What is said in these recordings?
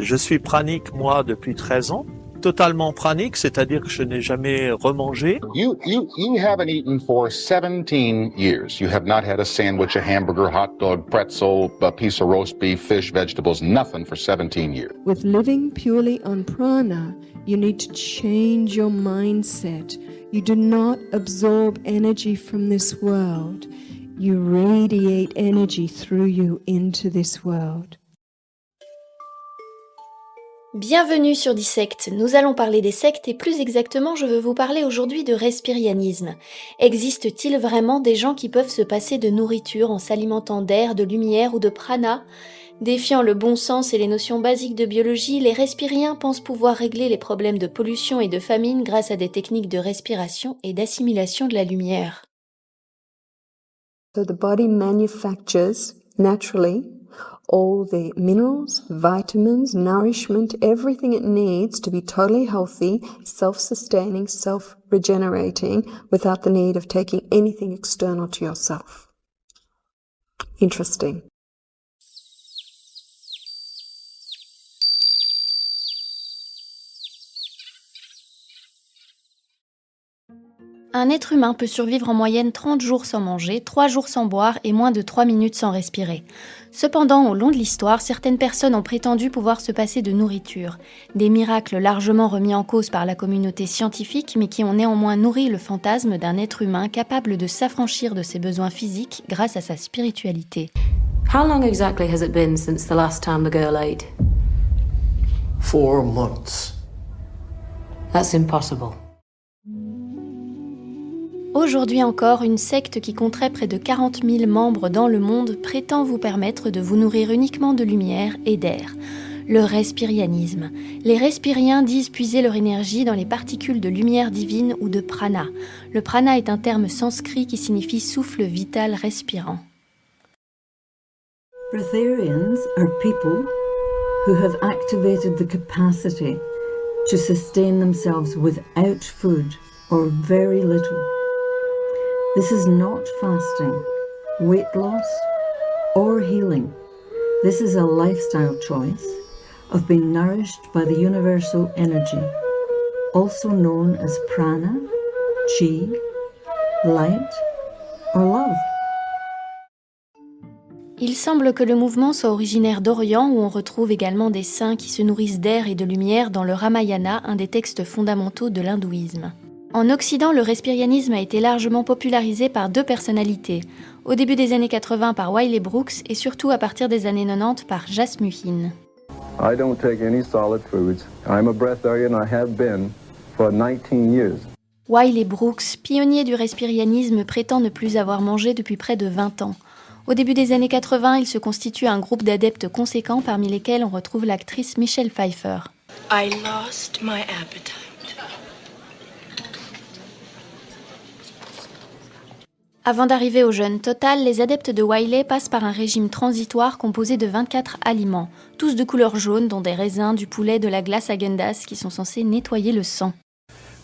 Je suis pranique, moi, depuis 13 ans. Totalement pranique, c'est-à-dire que je n'ai jamais remangé. You haven't eaten for 17 years. You have not had a sandwich, a hamburger, hot dog, pretzel, a piece of roast beef, fish, vegetables, nothing for 17 years. With living purely on prana, you need to change your mindset. You do not absorb energy from this world. You radiate energy through you into this world. Bienvenue sur Dissect, nous allons parler des sectes et plus exactement je veux vous parler aujourd'hui de respirianisme. Existe-t-il vraiment des gens qui peuvent se passer de nourriture en s'alimentant d'air, de lumière ou de prana ? Défiant le bon sens et les notions basiques de biologie, les respiriens pensent pouvoir régler les problèmes de pollution et de famine grâce à des techniques de respiration et d'assimilation de la lumière. So the body manufactures naturally all the minerals, vitamins, nourishment, everything it needs to be totally healthy, self-sustaining, self-regenerating, without the need of taking anything external to yourself. Interesting. Un être humain peut survivre en moyenne 30 jours sans manger, 3 jours sans boire et moins de 3 minutes sans respirer. Cependant, au long de l'histoire, certaines personnes ont prétendu pouvoir se passer de nourriture. Des miracles largement remis en cause par la communauté scientifique, mais qui ont néanmoins nourri le fantasme d'un être humain capable de s'affranchir de ses besoins physiques grâce à sa spiritualité. How long exactly has it been since the last time the girl ate? 4 months. That's impossible. Aujourd'hui encore, une secte qui compterait près de 40 000 membres dans le monde prétend vous permettre de vous nourrir uniquement de lumière et d'air. Le respirianisme. Les respiriens disent puiser leur énergie dans les particules de lumière divine ou de prana. Le prana est un terme sanskrit qui signifie souffle vital respirant. Breatharians are people who have activated the capacity to sustain themselves without food or very little. This is not fasting, weight loss, or healing. This is a lifestyle choice of being nourished by the universal energy, also known as prana, chi, light, or love. Il semble que le mouvement soit originaire d'Orient où on retrouve également des saints qui se nourrissent d'air et de lumière dans le Ramayana, un des textes fondamentaux de l'hindouisme. En Occident, le respirianisme a été largement popularisé par 2 personnalités. Au début des années 80 par Wiley Brooks et surtout à partir des années 90 par Jasmuheen. I don't take any solid foods. I'm a breatharian. I have been for 19 years. Wiley Brooks, pionnier du respirianisme, prétend ne plus avoir mangé depuis près de 20 ans. Au début des années 80, il se constitue un groupe d'adeptes conséquents parmi lesquels on retrouve l'actrice Michelle Pfeiffer. I lost my appetite. Avant d'arriver au jeûne total, les adeptes de Wiley passent par un régime transitoire composé de 24 aliments, tous de couleur jaune, dont des raisins, du poulet, de la glace Häagen-Dazs qui sont censés nettoyer le sang.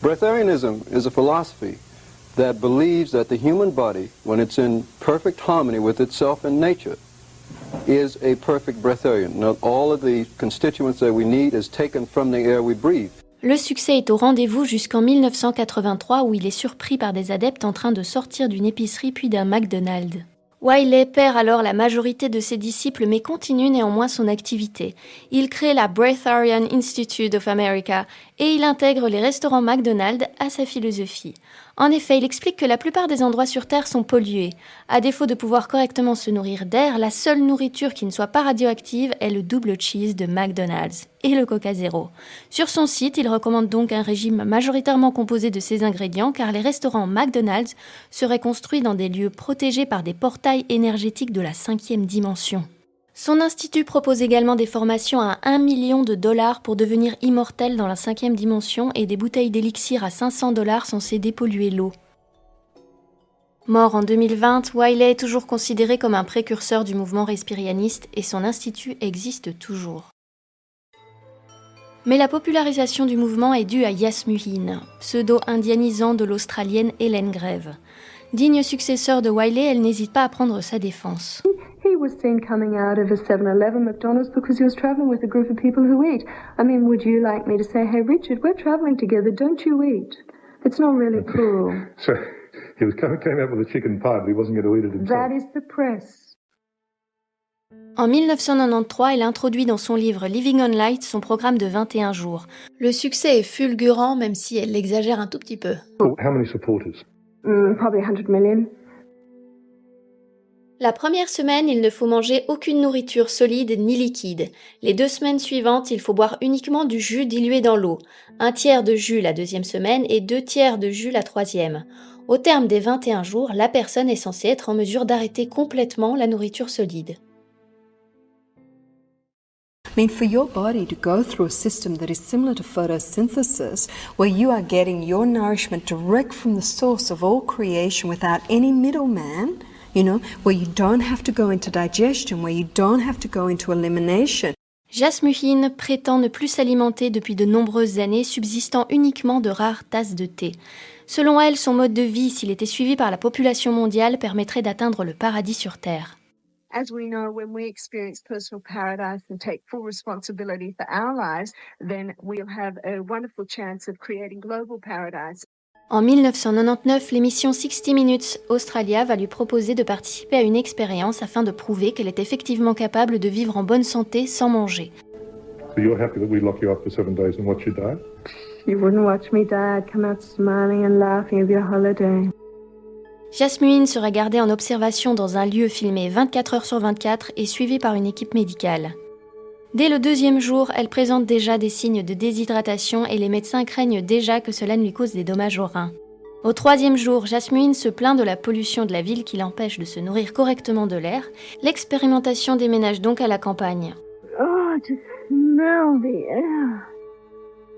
Breatharianism is a philosophy that believes that the human body, when it's in perfect harmony with itself and nature, is a perfect breatharian. Now, all of the constituents that we need is taken from the air we breathe. Le succès est au rendez-vous jusqu'en 1983 où il est surpris par des adeptes en train de sortir d'une épicerie puis d'un McDonald's. Wiley perd alors la majorité de ses disciples mais continue néanmoins son activité. Il crée la Breatharian Institute of America et il intègre les restaurants McDonald's à sa philosophie. En effet, il explique que la plupart des endroits sur Terre sont pollués. À défaut de pouvoir correctement se nourrir d'air, la seule nourriture qui ne soit pas radioactive est le double cheese de McDonald's et le Coca Zéro. Sur son site, il recommande donc un régime majoritairement composé de ces ingrédients car les restaurants McDonald's seraient construits dans des lieux protégés par des portails énergétiques de la 5e dimension. Son institut propose également des formations à $1 million pour devenir immortel dans la 5e dimension et des bouteilles d'élixir à $500 censées dépolluer l'eau. Mort en 2020, Wiley est toujours considéré comme un précurseur du mouvement respirianiste et son institut existe toujours. Mais la popularisation du mouvement est due à Jasmuheen, pseudo-indianisant de l'Australienne Helen Greve. Digne successeur de Wiley, elle n'hésite pas à prendre sa défense. He he was seen coming out of a 7-Eleven McDonald's because he was traveling with a group of people who eat. I mean, would you like me to say, hey, Richard, we're traveling together, don't you eat? It's not really cool. So he came out with a chicken pie, but he wasn't going to eat it himself. That is the press. En 1993, elle introduit dans son livre Living on Light son programme de 21 jours. Le succès est fulgurant, même si elle l'exagère un tout petit peu. How many supporters? Probably 100 million. La première semaine, il ne faut manger aucune nourriture solide ni liquide. Les 2 semaines suivantes, il faut boire uniquement du jus dilué dans l'eau. 1/3 de jus la 2e semaine et 2/3 de jus la 3e. Au terme des 21 jours, la personne est censée être en mesure d'arrêter complètement la nourriture solide. I mean, for your body to go through a system that is similar to photosynthesis, where you are getting your nourishment direct from the source of all creation without any middleman, you know, where you don't have to go into digestion, where you don't have to go into elimination. Jasmuheen prétend ne plus s'alimenter depuis de nombreuses années, subsistant uniquement de rares tasses de thé. Selon elle, son mode de vie, s'il était suivi par la population mondiale, permettrait d'atteindre le paradis sur Terre. As we know, when we experience personal paradise and take full responsibility for our lives, then we'll have a wonderful chance of creating global paradise. En 1999, l'émission 60 Minutes Australia va lui proposer de participer à une expérience afin de prouver qu'elle est effectivement capable de vivre en bonne santé sans manger. So you're happy that we lock you up for 7 days and watch you die? You wouldn't watch me die, I'd come out smiling and laughing of your holiday. Jasmuheen sera gardée en observation dans un lieu filmé 24 heures sur 24 et suivie par une équipe médicale. Dès le 2e jour, elle présente déjà des signes de déshydratation et les médecins craignent déjà que cela ne lui cause des dommages aux reins. Au 3e jour, Jasmuheen se plaint de la pollution de la ville qui l'empêche de se nourrir correctement de l'air. L'expérimentation déménage donc à la campagne. Oh, to smell the air.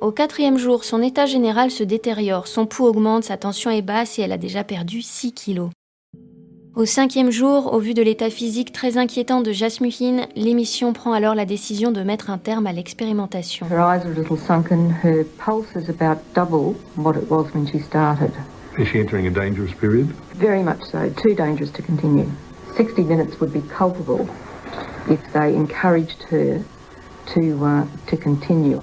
Au 4e jour, son état général se détériore, son pouls augmente, sa tension est basse et elle a déjà perdu 6 kilos. Au 5e jour, au vu de l'état physique très inquiétant de Jasmuheen, l'émission prend alors la décision de mettre un terme à l'expérimentation. Her eyes are a little sunken, her pulse is about double what it was when she started. Is she entering a dangerous period? Very much so, too dangerous to continue. 60 minutes would be culpable if they encouraged her to continue.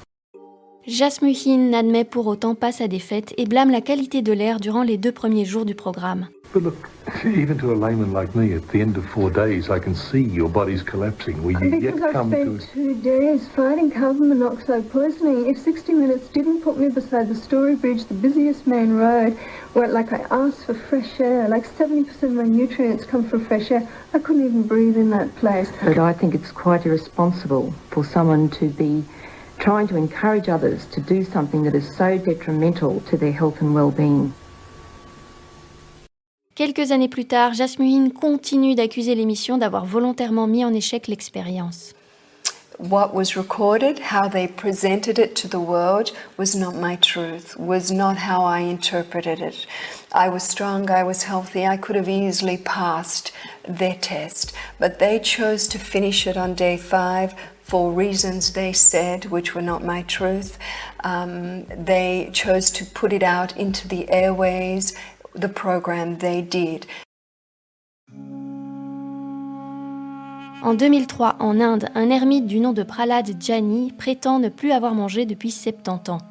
Jasmuheen n'admet pour autant pas sa défaite et blâme la qualité de l'air durant les 2 premiers jours du programme. But look, even to a layman like me, at the end of 4 days, I can see your body's collapsing. Will you yet Because I've come spent to... 2 days fighting carbon monoxide poisoning. If 60 Minutes didn't put me beside the Story Bridge, the busiest main road, where like I asked for fresh air, like 70% of my nutrients come from fresh air, I couldn't even breathe in that place. But I think it's quite irresponsible for someone to be trying to encourage others to do something that is so detrimental to their health and well-being. Quelques années plus tard, Jasmuheen continue d'accuser l'émission d'avoir volontairement mis en échec l'expérience. What was recorded, how they presented it to the world, was not my truth, was not how I interpreted it. I was strong, I was healthy, I could have easily passed their test, but they chose to finish it on day 5 for reasons they said, which were not my truth. They chose to put it out into the airways, the program they did. En 2003, en Inde, un ermite du nom de Prahlad Jani prétend ne plus avoir mangé depuis 70 ans.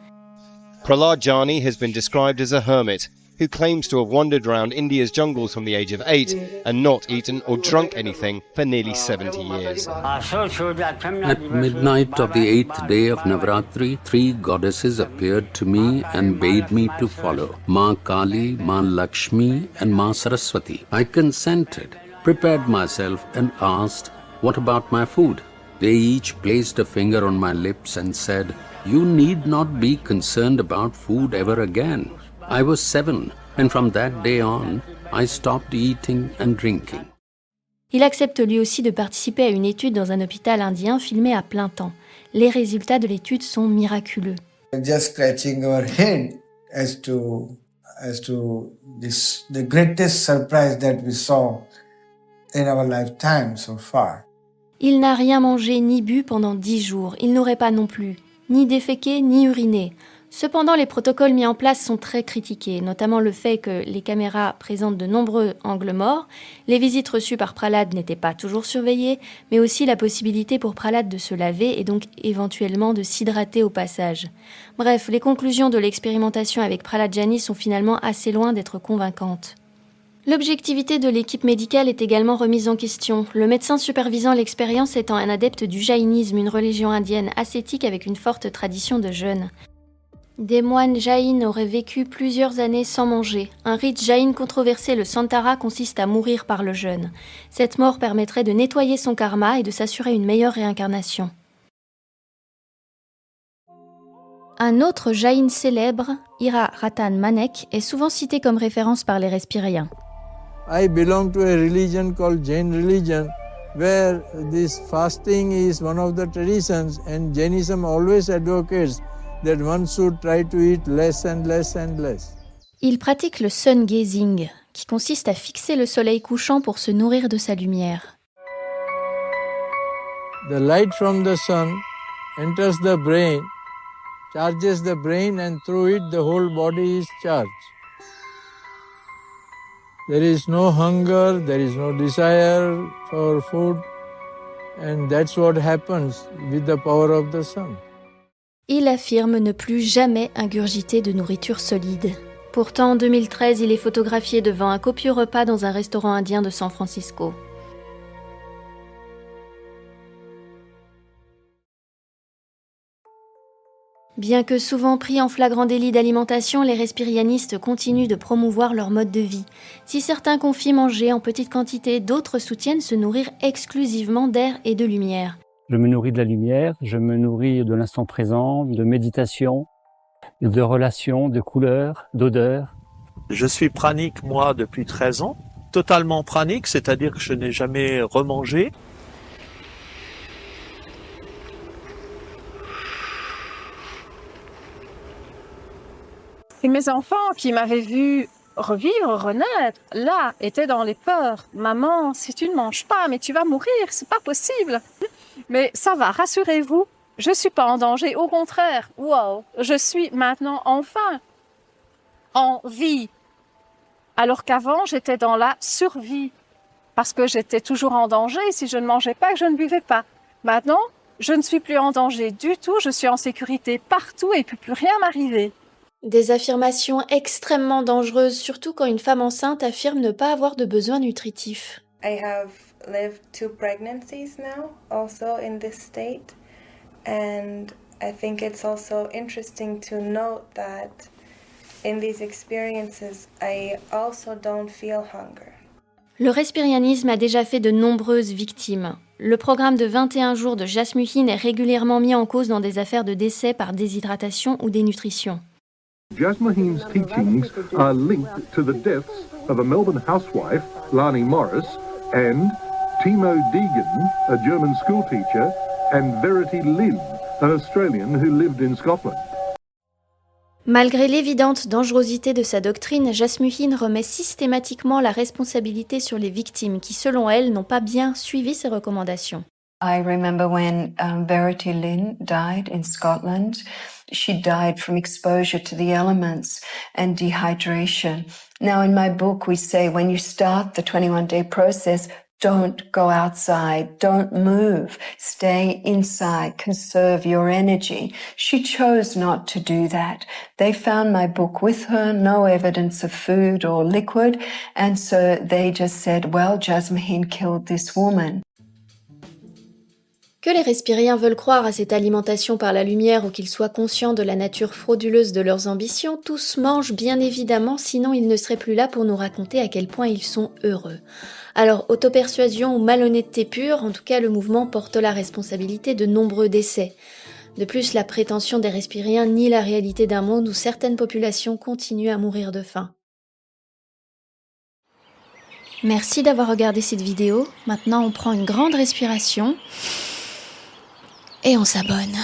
Prahlad Jani has been described as a hermit who claims to have wandered around India's jungles from the age of 8 and not eaten or drunk anything for nearly 70 years. At midnight of the 8th day of Navratri, 3 goddesses appeared to me and bade me to follow, Ma Kali, Ma Lakshmi and Ma Saraswati. I consented, prepared myself and asked, "What about my food?" They each placed a finger on my lips and said, "You need not be concerned about food ever again." I was 7, and from that day on, I stopped eating and drinking. Il accepte lui aussi de participer à une étude dans un hôpital indien filmée à plein temps. Les résultats de l'étude sont miraculeux. Just scratching our head as to this, the greatest surprise that we saw in our lifetime so far. Il n'a rien mangé ni bu pendant 10 jours. Il n'aurait pas non plus ni déféqué ni uriné. Cependant, les protocoles mis en place sont très critiqués, notamment le fait que les caméras présentent de nombreux angles morts, les visites reçues par Prahlad n'étaient pas toujours surveillées, mais aussi la possibilité pour Prahlad de se laver et donc éventuellement de s'hydrater au passage. Bref, les conclusions de l'expérimentation avec Prahlad Jani sont finalement assez loin d'être convaincantes. L'objectivité de l'équipe médicale est également remise en question, le médecin supervisant l'expérience étant un adepte du jaïnisme, une religion indienne ascétique avec une forte tradition de jeûne. Des moines jaïns auraient vécu plusieurs années sans manger. Un rite jaïn controversé, le Santara, consiste à mourir par le jeûne. Cette mort permettrait de nettoyer son karma et de s'assurer une meilleure réincarnation. Un autre jaïn célèbre, Ira Ratan Manek, est souvent cité comme référence par les respiriens. I belong to a religion called Jain religion, where this fasting is one of the traditions, and Jainism always advocates that one should try to eat less and less and less. Il pratique le sun gazing, qui consiste à fixer le soleil couchant pour se nourrir de sa lumière. The light from the sun enters the brain, charges the brain, and through it the whole body is charged. There is no hunger, there is no desire for food, and that's what happens with the power of the sun. Il affirme ne plus jamais ingurgiter de nourriture solide. Pourtant, en 2013, il est photographié devant un copieux repas dans un restaurant indien de San Francisco. Bien que souvent pris en flagrant délit d'alimentation, les respirianistes continuent de promouvoir leur mode de vie. Si certains confient manger en petite quantité, d'autres soutiennent se nourrir exclusivement d'air et de lumière. Je me nourris de la lumière, je me nourris de l'instant présent, de méditation, de relations, de couleurs, d'odeurs. Je suis pranique, moi, depuis 13 ans. Totalement pranique, c'est-à-dire que je n'ai jamais remangé. Et mes enfants qui m'avaient vu revivre, renaître, là, étaient dans les peurs. Maman, si tu ne manges pas, mais tu vas mourir, c'est pas possible. Mais ça va, rassurez-vous, je suis pas en danger, au contraire, wow, je suis maintenant enfin en vie. Alors qu'avant, j'étais dans la survie, parce que j'étais toujours en danger si je ne mangeais pas, que je ne buvais pas. Maintenant, je ne suis plus en danger du tout, je suis en sécurité partout et il ne peut plus rien m'arriver. Des affirmations extrêmement dangereuses, surtout quand une femme enceinte affirme ne pas avoir de besoins nutritifs. I have lived 2 pregnancies now, also in this state, and I think it's also interesting to note that in these experiences, I also don't feel hunger. Le respirianisme a déjà fait de nombreuses victimes. Le programme de 21 jours de Jasmuheen est régulièrement mis en cause dans des affaires de décès par déshydratation ou dénutrition. Jasmuheen's teachings are linked to the deaths of a Melbourne housewife, Lani Morris, and Timo Deegan, a German schoolteacher, and Verity Lynn, an Australian who lived in Scotland. Malgré l'évidente dangerosité de sa doctrine, Jasmuheen remet systématiquement la responsabilité sur les victimes qui, selon elle, n'ont pas bien suivi ses recommandations. I remember when Verity Lynn died in Scotland. She died from exposure to the elements and dehydration. Now in my book we say when you start the 21-day process, don't go outside, don't move, stay inside, conserve your energy. She chose not to do that. They found my book with her, no evidence of food or liquid, and so they just said, well, Jasmuheen killed this woman. Que les respiriens veulent croire à cette alimentation par la lumière ou qu'ils soient conscients de la nature frauduleuse de leurs ambitions, tous mangent bien évidemment, sinon ils ne seraient plus là pour nous raconter à quel point ils sont heureux. Alors, autopersuasion ou malhonnêteté pure, en tout cas le mouvement porte la responsabilité de nombreux décès. De plus, la prétention des respiriens nie la réalité d'un monde où certaines populations continuent à mourir de faim. Merci d'avoir regardé cette vidéo. Maintenant, on prend une grande respiration et on s'abonne.